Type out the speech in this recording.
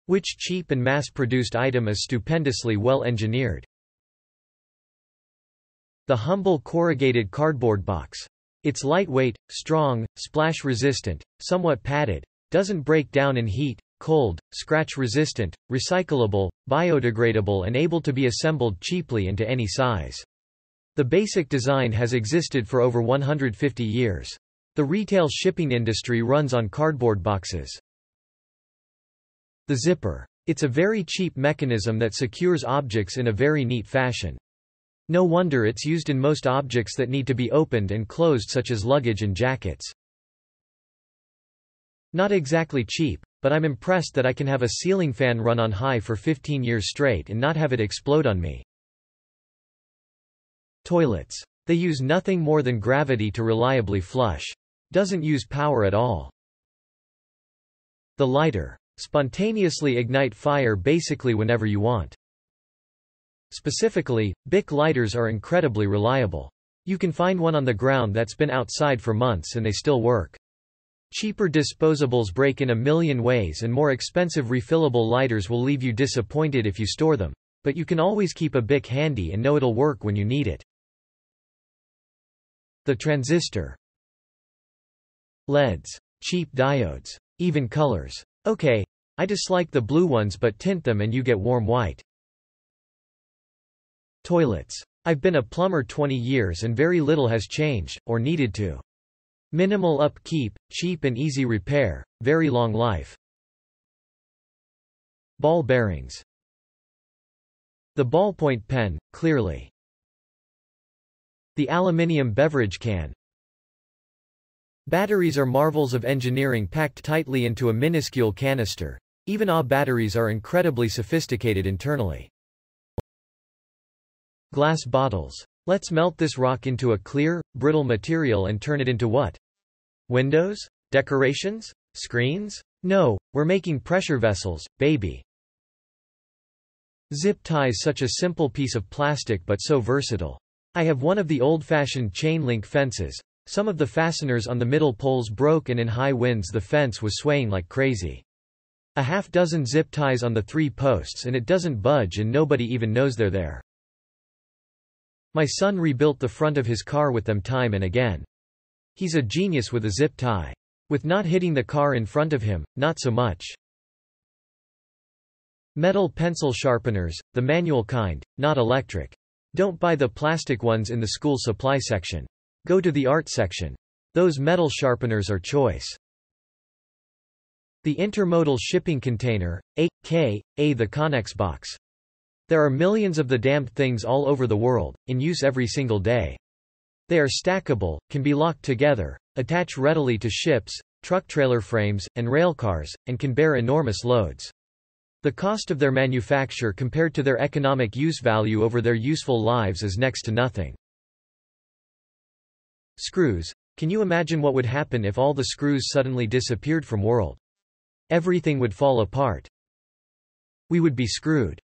Which cheap and mass-produced item is stupendously well engineered? The humble corrugated cardboard box. It's lightweight, strong, splash-resistant, somewhat padded, doesn't break down in heat, cold, scratch-resistant, recyclable, biodegradable and able to be assembled cheaply into any size. The basic design has existed for over 150 years. The retail shipping industry runs on cardboard boxes. The zipper. It's a very cheap mechanism that secures objects in a very neat fashion. No wonder it's used in most objects that need to be opened and closed, such as luggage and jackets. Not exactly cheap, but I'm impressed that I can have a ceiling fan run on high for 15 years straight and not have it explode on me. Toilets. They use nothing more than gravity to reliably flush. Doesn't use power at all. The lighter. Spontaneously ignite fire basically whenever you want. Specifically, Bic lighters are incredibly reliable. You can find one on the ground that's been outside for months and they still work. Cheaper disposables break in a million ways and more expensive refillable lighters will leave you disappointed if you store them. But you can always keep a Bic handy and know it'll work when you need it. The transistor. LEDs. Cheap diodes. Even colors. Okay, I dislike the blue ones but tint them and you get warm white. Toilets. I've been a plumber 20 years and very little has changed, or needed to. Minimal upkeep, cheap and easy repair, very long life. Ball bearings. The ballpoint pen, clearly. The aluminium beverage can. Batteries are marvels of engineering packed tightly into a minuscule canister. Even AA batteries are incredibly sophisticated internally. Glass bottles. Let's melt this rock into a clear, brittle material and turn it into what? Windows? Decorations? Screens? No, we're making pressure vessels, baby. Zip ties. Such a simple piece of plastic but so versatile. I have one of the old-fashioned chain-link fences. Some of the fasteners on the middle poles broke and in high winds the fence was swaying like crazy. A half-dozen zip ties on the 3 posts and it doesn't budge and nobody even knows they're there. My son rebuilt the front of his car with them time and again. He's a genius with a zip tie. With not hitting the car in front of him, not so much. Metal pencil sharpeners, the manual kind, not electric. Don't buy the plastic ones in the school supply section. Go to the art section. Those metal sharpeners are choice. The intermodal shipping container, aka the Connex box. There are millions of the damned things all over the world, in use every single day. They are stackable, can be locked together, attach readily to ships, truck-trailer frames, and railcars, and can bear enormous loads. The cost of their manufacture compared to their economic use value over their useful lives is next to nothing. Screws. Can you imagine what would happen if all the screws suddenly disappeared from world? Everything would fall apart. We would be screwed.